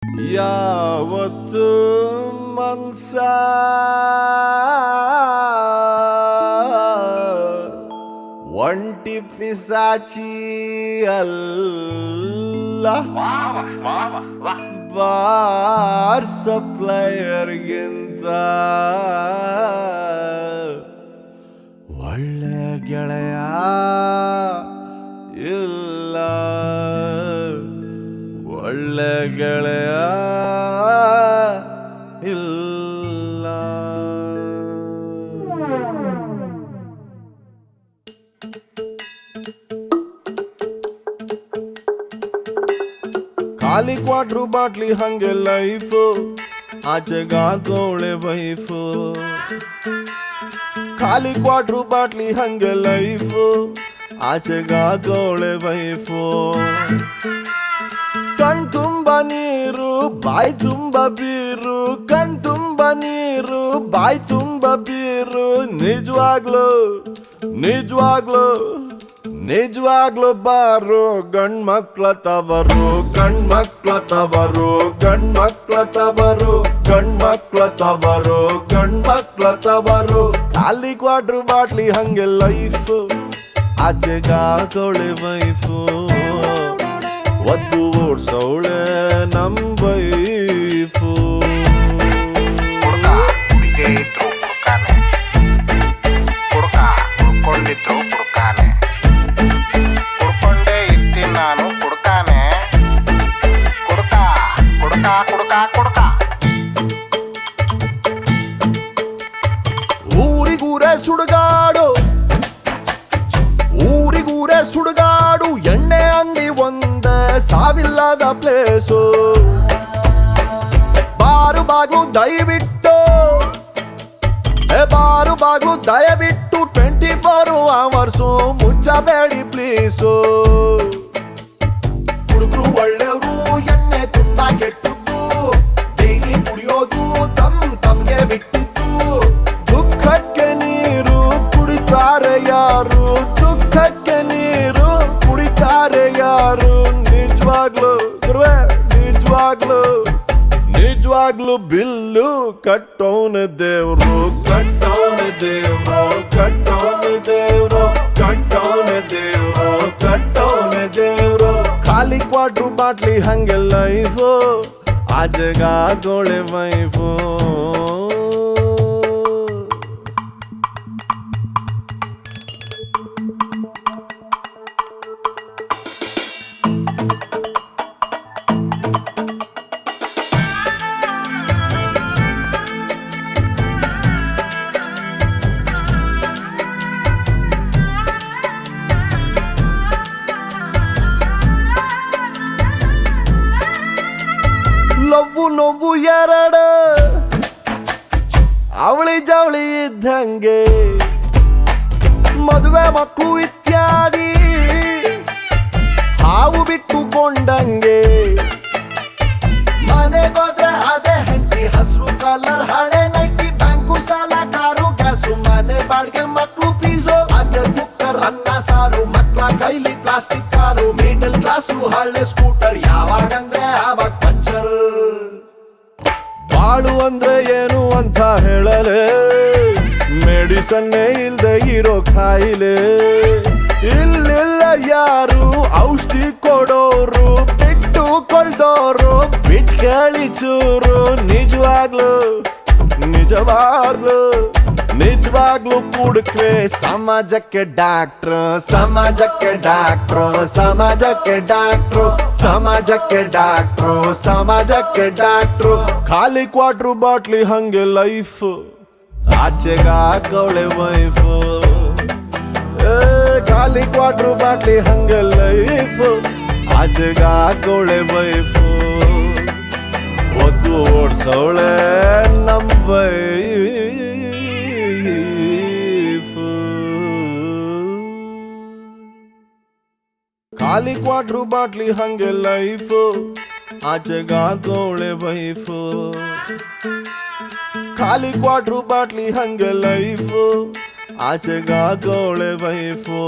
ಯಾವತ್ತು ಮನ್ಸ ಒಂಟಿ ಪಿಸಾಚಿ ಅಲ್ಲ ಬಾರ್ ಸಪ್ಲೈಯರ್ಗಿಂತ ಒಳ್ಳೆ ಗೆಳೆಯ ಇಲ್ಲ, ಒಳ್ಳೆ ಗೆಳೆಯ ಇಲ್ಲ. ಖಾಲಿ ಕ್ವಾಟ್ರು ಬಾಟ್ಲಿ ಹಂಗೆ ಲೈಫು, ಆಚೆಗಾಗೋಳೆ ವೈಫು. ಖಾಲಿ ಕ್ವಾಟ್ರು ಬಾಟ್ಲಿ ಹಂಗೆ ಲೈಫು, ಆಚೆಗಾಗೋಳೆ ವೈಫು. ಕಣ್ ತುಂಬ ನೀರು ಬಾಯಿ ತುಂಬ ಬೀರು, ಕಣ್ ತುಂಬ ನೀರು ಬಾಯಿ ತುಂಬ ಬೀರು. ನಿಜವಾಗ್ಲು ನಿಜವಾಗ್ಲು ನಿಜವಾಗ್ಲು ಬಾರು ಗಂಡ್ಮಕ್ಳ ತವರು, ಗಂಡ್ಮಕ್ಳ ತವರು, ಗಂಡ್ಮಕ್ಳ ತವರು, ಗಂಡ್ಮಕ್ಳ ತವರು, ಗಂಡ್ಮಕ್ಳ ತವರು. ಖಾಲಿ ಕ್ವಾಟ್ರು ಬಾಟ್ಲಿ ಹಂಗೆ ಲೈಫು, ಆಚೆಗಾಗೋಳೆ ವೈಫು. ಒದ್ದು ಓಡ್ಸೌಳೆ ನಮ್ ವೈಫು. ಕುಡ್ಕೊಂಡೇ ಇತ್ತೀನಿ ನಾನು ಕುಡ್ಕಾನೆ, ಕುಡ್ಕ ಕುಡ್ಕ ಕುಡ್ಕ ಕುಡ್ಕ. ಊರಿಗೂರೇ ಸುಡುಗಾಡು, ಊರಿಗೂರೇ ಸುಡುಗಾಡು. ಎಣ್ಣೆ ಅಂಗಡಿ ಒಂದೇ ಸಾವಿಲ್ಲದ ಪ್ಲೇಸು. ಬಾರು ಬಾಗ್ಲು ದಯವಿಟ್ಟು, ಬಾರು ಬಾಗ್ಲು ದಯವಿಟ್ಟು 24 hours ಮುಚ್ಚಬೇಡಿ ಪ್ಲೀಸು. ಹುಡುಗರು ಒಳ್ಳೆಯವರು, ಎಣ್ಣೆ ತುಂಬಾ ಕೆಟ್ಟದ್ದು, ಡೈಲಿ ಕುಡಿಯೋದು ತಮ್ಗೆ ಬಿಟ್ಟಿತ್ತು. ದುಃಖಕ್ಕೆ ನೀರು ಕುಡಿತಾರೆ ಯಾರು, ದುಃಖಕ್ಕೆ ನೀರು ಕುಡಿತಾರೆ ಯಾರು. ನಿಜವಾಗ್ಲು ನಿಜವಾಗ್ಲು ನಿಜವಾಗ್ಲು ಬಿಲ್ಲು ಕಟ್ಟೋನ ದೇವ್ರು, ಕಟ್ಟೋನ ದೇವ್ರು, ಕಟ್ಟೋನ ದೇವ್ರು, ಕಟ್ಟೋನ ದೇವ್ರು, ಕಟ್ಟೋನ ದೇವ್ರು. ಖಾಲಿ ಕ್ವಾಟ್ರು ಬಾಟ್ಲಿ ಹಂಗೆ ಲೈಫು, ಆಚೆಗಾಗೋಳೆ ವೈಫು. ಲವ್ವು ನೋವು ಎರಡು ಅವಳಿ ಜವಳಿ ಇದ್ದಂಗೆ, ಮದುವೆ ಮಕ್ಕಳು ಇತ್ಯಾದಿ ಹಾವು ಬಿಟ್ಟುಕೊಂಡಂಗೆ. ಮನೆಗೋದ್ರೆ ಅದೇ ಹೆಂಡತಿ, ಹಸಿರು ಕಲರ್ ಹಳೆ ನೈಟಿ, ಬ್ಯಾಂಕು ಸಾಲ, ಕಾರು ಗ್ಯಾಸು, ಮನೆ ಬಾಡಿಗೆ ಮಕ್ಕಳು ಫೀಸು, ಅದೇ ಕುಕ್ಕರ್ ಅನ್ನ ಸಾರು, ಮಕ್ಕಳ ಕೈಲಿ ಪ್ಲಾಸ್ಟಿಕ್ ಕಾರು, ಮಿಡಲ್ ಕ್ಲಾಸು ಹಳೆ ಸ್ಕೂಟರ್. ಯಾವಾಗಂದ್ರೆ ಆವಾಗ ಪಂಚರ್. ಬಾಳು ಅಂದ್ರೆ ಏನು ಅಂತ ಹೇಳಲೆ, ಮೆಡಿಸನ್ನೇ ಇಲ್ದೆ ಇರೋ ಕಾಯಿಲೆ. ಇಲ್ಲಿಲ್ಲ ಯಾರು ಔಷಧಿ ಕೊಡೋರು, ಬಿಟ್ಟು ಕೊಳ್ದೋರು ಬಿಟ್ಕಳಿ ಚೂರು. ನಿಜವಾಗ್ಲು ನಿಜವಾಗ್ಲು ನಿಜವಾಗ್ಲು ಕುಡುಕ್ರೆ ಸಮಾಜಕ್ಕೆ ಡಾಕ್ಟ್ರು, ಸಮಾಜಕ್ಕೆ ಡಾಕ್ಟ್ರು, ಸಮಾಜಕ್ಕೆ ಡಾಕ್ಟ್ರು, ಸಮಾಜಕ್ಕೆ ಡಾಕ್ಟ್ರು, ಸಮಾಜಕ್ಕೆ ಡಾಕ್ಟ್ರು. ಖಾಲಿ ಕ್ವಾಟ್ರು ಬಾಟ್ಲಿ ಹಂಗೆ ಲೈಫು, ಆಚೆಗಾಗೋಳೆ ವೈಫು. ಖಾಲಿ ಕ್ವಾಟ್ರು ಬಾಟ್ಲಿ ಹಂಗೆ ಲೈಫು, ಆಚೆಗಾಗೋಳೆ ವೈಫು. ಒದ್ದು ಓಡ್ಸೌಳೆ ನಮ್ ವೈಫು. ಖಾಲಿ ಕ್ವಾಟ್ರು ಬಾಟ್ಲಿ ಹಂಗೆ ಲೈಫು, ಆಚೆಗಾಗೋಳೆ ವೈಫು. ಖಾಲಿ ಕ್ವಾಟ್ರು ಬಾಟ್ಲಿ ಹಂಗೆ ಲೈಫು, ಆಚೆಗಾಗೋಳೆ ವೈಫು.